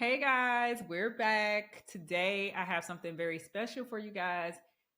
Hey guys, we're back. Today I have something very special for you guys.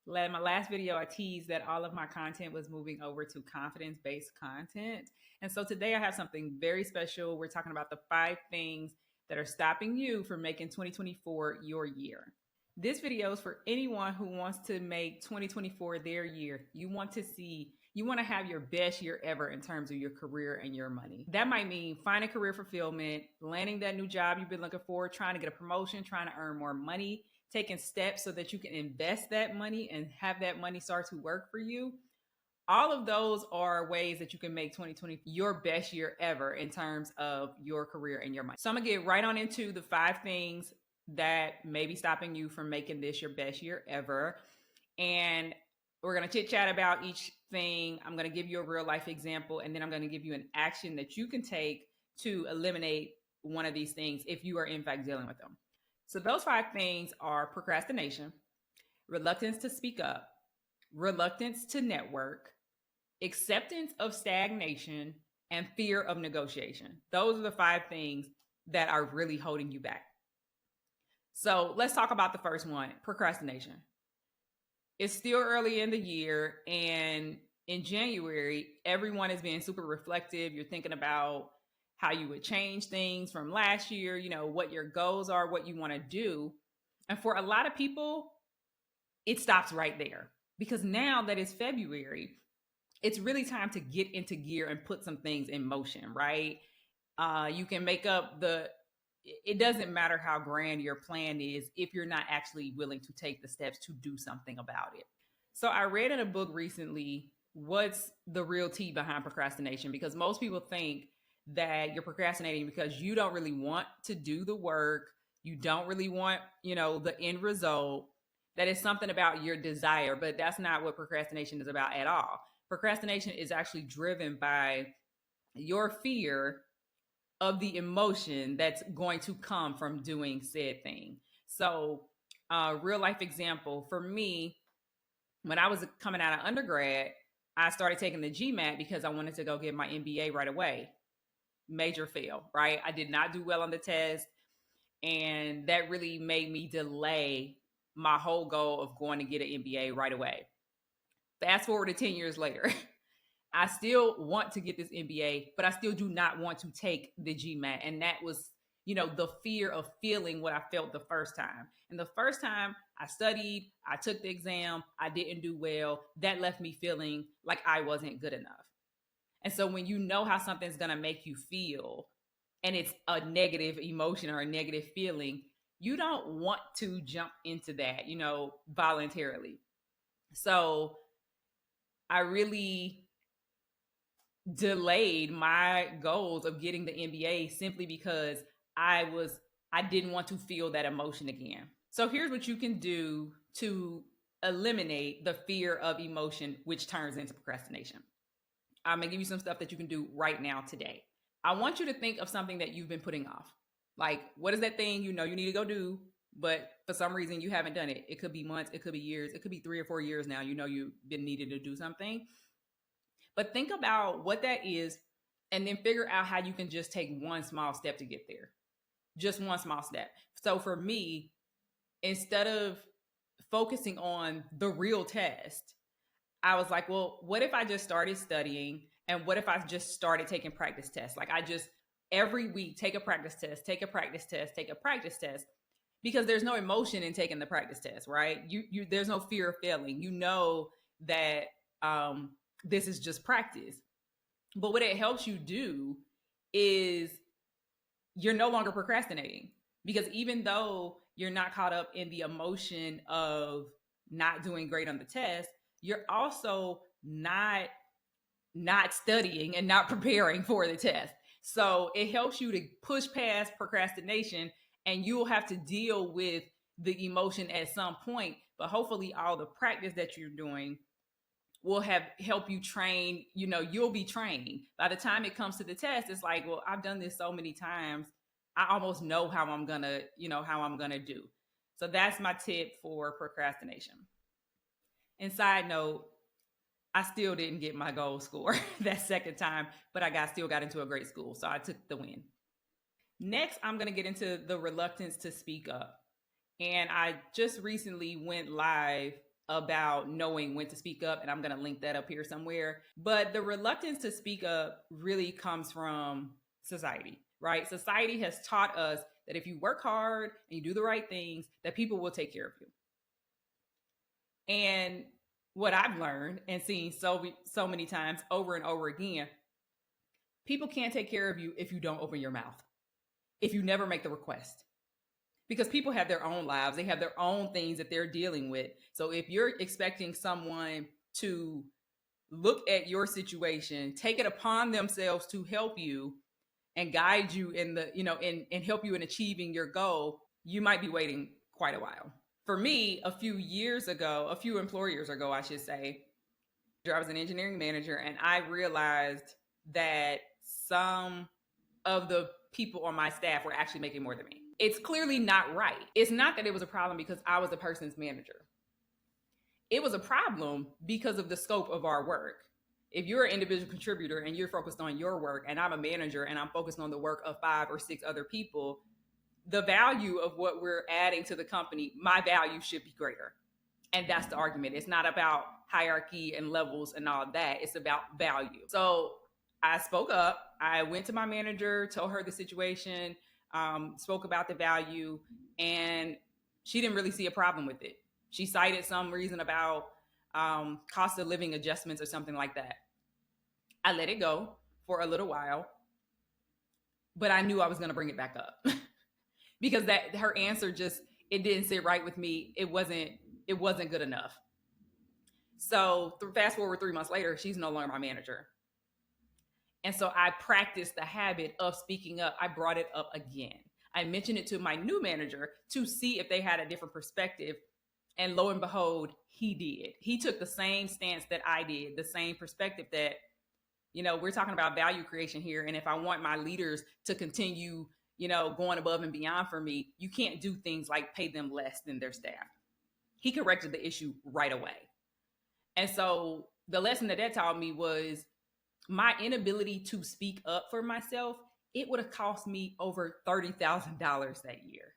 In my last video, I teased that all of my content was moving over to confidence-based content. And so today I have something very special. We're talking about the 5 things that are stopping you from making 2024 your year. This video is for anyone who wants to make 2024 their year. You want to have your best year ever in terms of your career and your money. That might mean finding career fulfillment, landing that new job you've been looking for, trying to get a promotion, trying to earn more money, taking steps so that you can invest that money and have that money start to work for you. All of those are ways that you can make 2020 your best year ever in terms of your career and your money. So I'm gonna get right on into the 5 things that may be stopping you from making this your best year ever. And we're going to chit chat about each thing. I'm going to give you a real life example, and then I'm going to give you an action that you can take to eliminate one of these things if you are in fact dealing with them. So those 5 things are procrastination, reluctance to speak up, reluctance to network, acceptance of stagnation, and fear of negotiation. Those are the 5 things that are really holding you back. So let's talk about the first one, procrastination. It's still early in the year, and in January, everyone is being super reflective. You're thinking about how you would change things from last year, what your goals are, what you want to do. And for a lot of people, it stops right there because now that it's February, it's really time to get into gear and put some things in motion, right? You can make up it doesn't matter how grand your plan is if you're not actually willing to take the steps to do something about it. So I read in a book recently, what's the real tea behind procrastination? Because most people think that you're procrastinating because you don't really want to do the work. You don't really want, the end result. That is something about your desire, but that's not what procrastination is about at all. Procrastination is actually driven by your fear of the emotion that's going to come from doing said thing. So, real life example for me, when I was coming out of undergrad, I started taking the GMAT because I wanted to go get my MBA right away. Major fail, right? I did not do well on the test, and that really made me delay my whole goal of going to get an MBA right away. Fast forward to 10 years later. I still want to get this MBA, but I still do not want to take the GMAT. And that was, the fear of feeling what I felt the first time. And the first time I studied, I took the exam, I didn't do well. That left me feeling like I wasn't good enough. And so when you know how something's going to make you feel and it's a negative emotion or a negative feeling, you don't want to jump into that, voluntarily. So I really delayed my goals of getting the MBA simply because I didn't want to feel that emotion again. So here's what you can do to eliminate the fear of emotion, which turns into procrastination. I'm gonna give you some stuff that you can do right now today. I want you to think of something that you've been putting off. Like, what is that thing you need to go do, but for some reason you haven't done it? It could be months, it could be years, it could be 3 or 4 years now. You've been needed to do something. But think about what that is and then figure out how you can just take one small step to get there. Just one small step. So for me, instead of focusing on the real test, I was like, well, what if I just started studying? And what if I just started taking practice tests? Like I just every week take a practice test, take a practice test, take a practice test. Because there's no emotion in taking the practice test, right? There's no fear of failing. You know that this is just practice. But what it helps you do is you're no longer procrastinating, because even though you're not caught up in the emotion of not doing great on the test, you're also not studying and not preparing for the test. So it helps you to push past procrastination, and you'll have to deal with the emotion at some point. But hopefully all the practice that you're doing will help you train. You'll be trained. By the time it comes to the test, it's like, well, I've done this so many times. I almost know how I'm gonna do. So that's my tip for procrastination. And side note, I still didn't get my goal score that second time, but I still got into a great school. So I took the win. Next, I'm going to get into the reluctance to speak up. And I just recently went live about knowing when to speak up, and I'm going to link that up here somewhere. But the reluctance to speak up really comes from society, right? Society has taught us that if you work hard and you do the right things, that people will take care of you. And what I've learned and seen so many times over and over again, people can't take care of you if you don't open your mouth, if you never make the request. Because people have their own lives, they have their own things that they're dealing with. So if you're expecting someone to look at your situation, take it upon themselves to help you and guide you in the, and help you in achieving your goal, you might be waiting quite a while. For me, a few employers ago, I should say, I was an engineering manager, and I realized that some of the people on my staff were actually making more than me. It's clearly not right. It's not that it was a problem because I was the person's manager. It was a problem because of the scope of our work. If you're an individual contributor and you're focused on your work, and I'm a manager and I'm focused on the work of 5 or 6 other people, the value of what we're adding to the company, my value should be greater. And that's the argument. It's not about hierarchy and levels and all that. It's about value. So I spoke up. I went to my manager, told her the situation, spoke about the value, and she didn't really see a problem with it. She cited some reason about cost of living adjustments or something like that. I let it go for a little while, but I knew I was going to bring it back up because that her answer it didn't sit right with me. It wasn't good enough. So fast forward 3 months later, she's no longer my manager. And so I practiced the habit of speaking up. I brought it up again. I mentioned it to my new manager to see if they had a different perspective. And lo and behold, he did. He took the same stance that I did, the same perspective that, we're talking about value creation here. And if I want my leaders to continue, going above and beyond for me, you can't do things like pay them less than their staff. He corrected the issue right away. And so the lesson that taught me was my inability to speak up for myself. It would have cost me over $30,000 that year.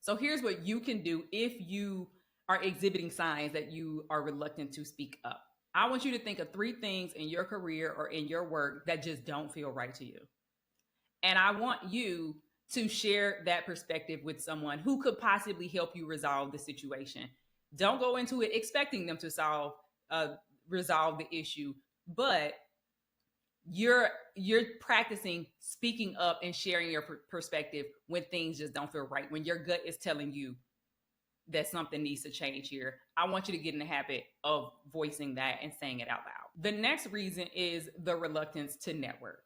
So here's what you can do if you are exhibiting signs that you are reluctant to speak up. I want you to think of 3 things in your career or in your work that just don't feel right to you. And I want you to share that perspective with someone who could possibly help you resolve the situation. Don't go into it expecting them to resolve the issue, but you're practicing speaking up and sharing your perspective when things just don't feel right, when your gut is telling you that something needs to change here. I want you to get in the habit of voicing that and saying it out loud. The next reason is the reluctance to network.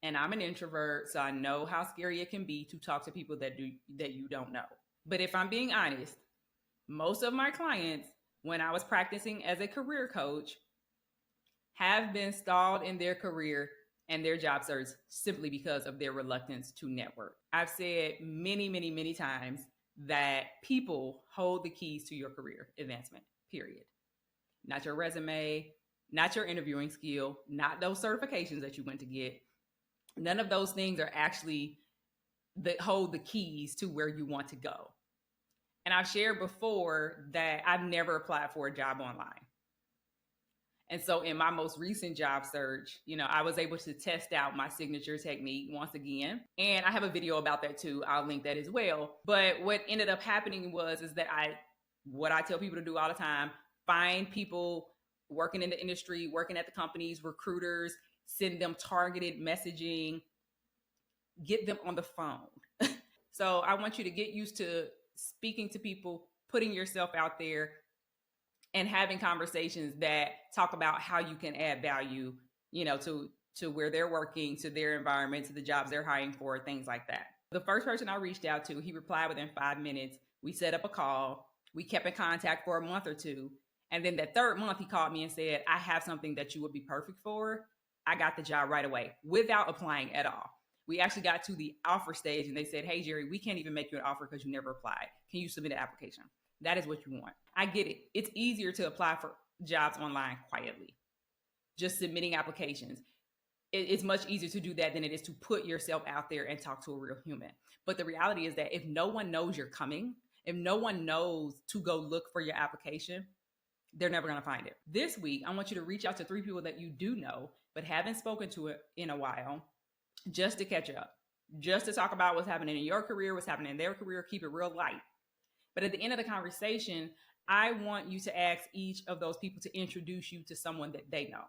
And I'm an introvert, so I know how scary it can be to talk to people that you don't know. But if I'm being honest, most of my clients, when I was practicing as a career coach, have been stalled in their career and their job search simply because of their reluctance to network. I've said many, many, many times that people hold the keys to your career advancement, period. Not your resume, not your interviewing skill, not those certifications that you went to get. None of those things are actually that hold the keys to where you want to go. And I've shared before that I've never applied for a job online. And so in my most recent job search, I was able to test out my signature technique once again. And I have a video about that too. I'll link that as well. But what ended up happening is that what I tell people to do all the time, find people working in the industry, working at the companies, recruiters, send them targeted messaging, get them on the phone. So I want you to get used to speaking to people, putting yourself out there, and having conversations that talk about how you can add value, to where they're working, to their environment, to the jobs they're hiring for, things like that. The first person I reached out to, he replied within 5 minutes. We set up a call. We kept in contact for a month or two. And then that 3rd month, he called me and said, I have something that you would be perfect for. I got the job right away without applying at all. We actually got to the offer stage and they said, hey, Jerry, we can't even make you an offer because you never applied. Can you submit an application? That is what you want. I get it. It's easier to apply for jobs online quietly, just submitting applications. it's much easier to do that than it is to put yourself out there and talk to a real human. But the reality is that if no one knows you're coming, if no one knows to go look for your application, they're never going to find it. This week, I want you to reach out to 3 people that you do know, but haven't spoken to it in a while, just to catch up, just to talk about what's happening in your career, what's happening in their career, keep it real light. But at the end of the conversation, I want you to ask each of those people to introduce you to someone that they know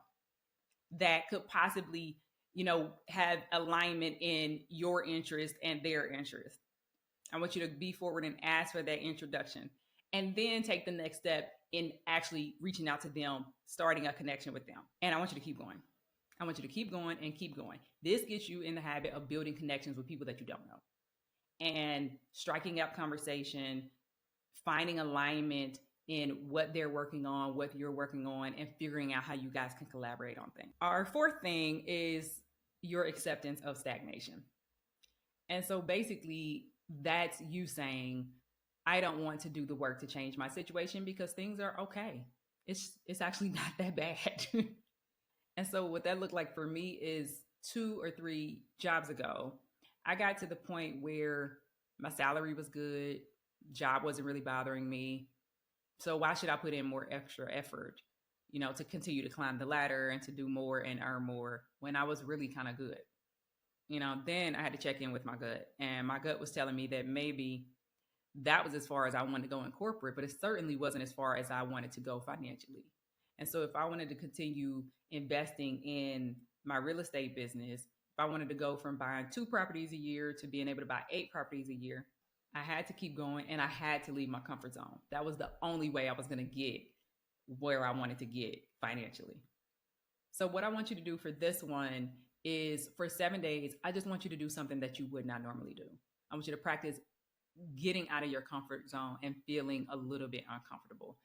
that could possibly, have alignment in your interest and their interest. I want you to be forward and ask for that introduction. And then take the next step in actually reaching out to them, starting a connection with them. And I want you to keep going. I want you to keep going and keep going. This gets you in the habit of building connections with people that you don't know and striking up conversation, finding alignment in what they're working on, what you're working on, and figuring out how you guys can collaborate on things. Our fourth thing is your acceptance of stagnation. And so basically, that's you saying, I don't want to do the work to change my situation because things are okay. It's actually not that bad. And so what that looked like for me is 2 or 3 jobs ago, I got to the point where my salary was good, job wasn't really bothering me. So why should I put in more extra effort, to continue to climb the ladder and to do more and earn more when I was really kind of good? Then I had to check in with my gut, and my gut was telling me that maybe that was as far as I wanted to go in corporate, but it certainly wasn't as far as I wanted to go financially. And so if I wanted to continue investing in my real estate business, if I wanted to go from buying 2 properties a year to being able to buy 8 properties a year, I had to keep going and I had to leave my comfort zone. That was the only way I was going to get where I wanted to get financially. So what I want you to do for this one is for 7 days, I just want you to do something that you would not normally do. I want you to practice getting out of your comfort zone and feeling a little bit uncomfortable.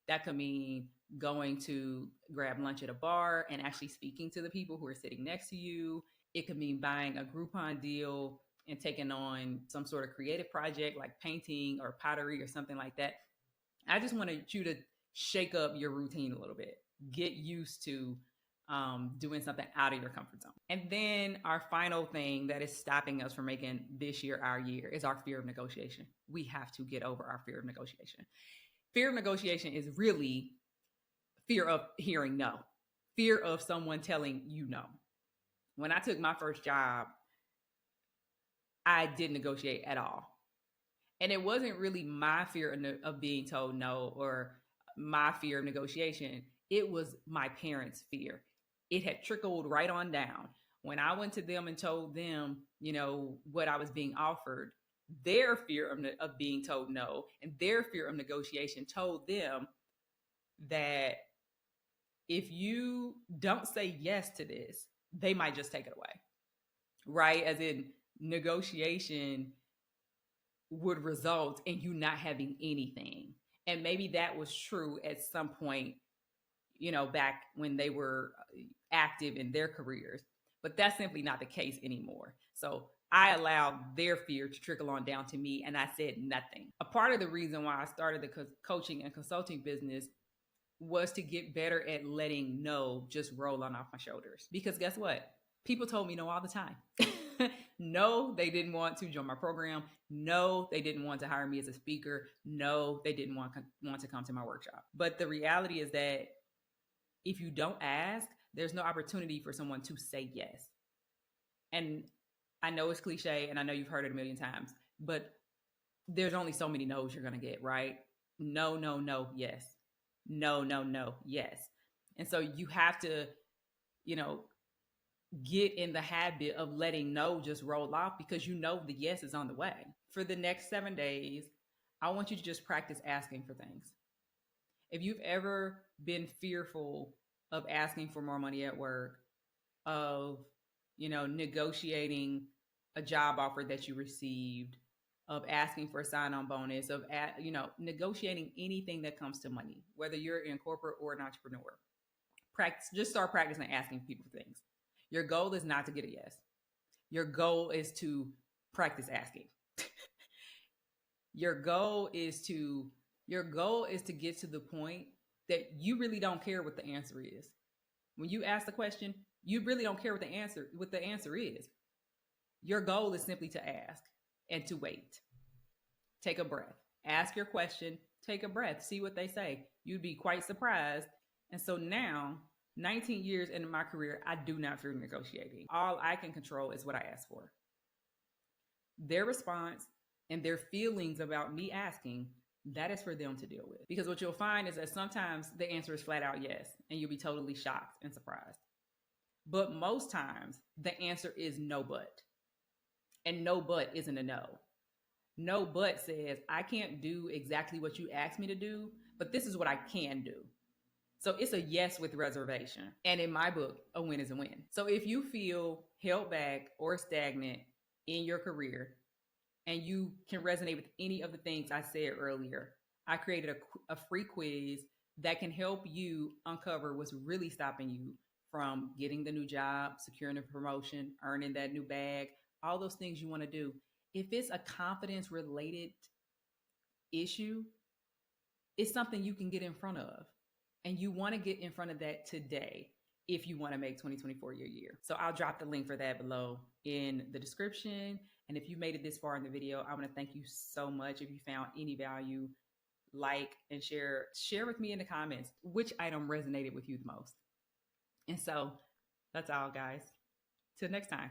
That could mean going to grab lunch at a bar and actually speaking to the people who are sitting next to you. It could mean buying a Groupon deal and taking on some sort of creative project like painting or pottery or something like that. I just wanted you to shake up your routine a little bit, get used to doing something out of your comfort zone. And then our final thing that is stopping us from making this year our year is our fear of negotiation. We have to get over our fear of negotiation. Fear of negotiation is really fear of hearing no, fear of someone telling you no. When I took my first job, I didn't negotiate at all. And it wasn't really my fear of being told no or my fear of negotiation. It was my parents' fear. It had trickled right on down. When I went to them and told them, what I was being offered, their fear of being told no and their fear of negotiation told them that if you don't say yes to this, they might just take it away. Right? As in, negotiation would result in you not having anything. And maybe that was true at some point, back when they were active in their careers, but that's simply not the case anymore. So I allowed their fear to trickle on down to me and I said nothing. A part of the reason why I started the coaching and consulting business was to get better at letting no just roll on off my shoulders. Because guess what? People told me no all the time. No, they didn't want to join my program. No, they didn't want to hire me as a speaker. No, they didn't want to come to my workshop. But the reality is that if you don't ask, there's no opportunity for someone to say yes. And I know it's cliche and I know you've heard it a million times, but there's only so many no's you're going to get, right? No, no, no, yes. No, no, no, yes. And so you have to, get in the habit of letting no just roll off because the yes is on the way. For the next 7 days, I want you to just practice asking for things. If you've ever been fearful of asking for more money at work, of, negotiating a job offer that you received, of asking for a sign-on bonus, of, negotiating anything that comes to money, whether you're in corporate or an entrepreneur, just start practicing asking people things. Your goal is not to get a yes. Your goal is to practice asking. Your goal is to get to the point that you really don't care what the answer is. When you ask the question, You really don't care what the answer is. Your goal is simply to ask and to wait. Take a breath. Ask your question, take a breath, see what they say. You'd be quite surprised. And so now, 19 years into my career, I do not fear negotiating. All I can control is what I ask for. Their response and their feelings about me asking, that is for them to deal with. Because what you'll find is that sometimes the answer is flat out yes, and you'll be totally shocked and surprised. But most times the answer is no but. And no but isn't a no. No but says, I can't do exactly what you asked me to do, but this is what I can do. So it's a yes with reservation. And in my book, a win is a win. So if you feel held back or stagnant in your career and you can resonate with any of the things I said earlier, I created a free quiz that can help you uncover what's really stopping you from getting the new job, securing a promotion, earning that new bag, all those things you want to do. If it's a confidence related issue, it's something you can get in front of. And you want to get in front of that today if you want to make 2024 your year. So I'll drop the link for that below in the description. And if you made it this far in the video, I want to thank you so much. If you found any value, like and share with me in the comments which item resonated with you the most. And so that's all, guys. Till next time.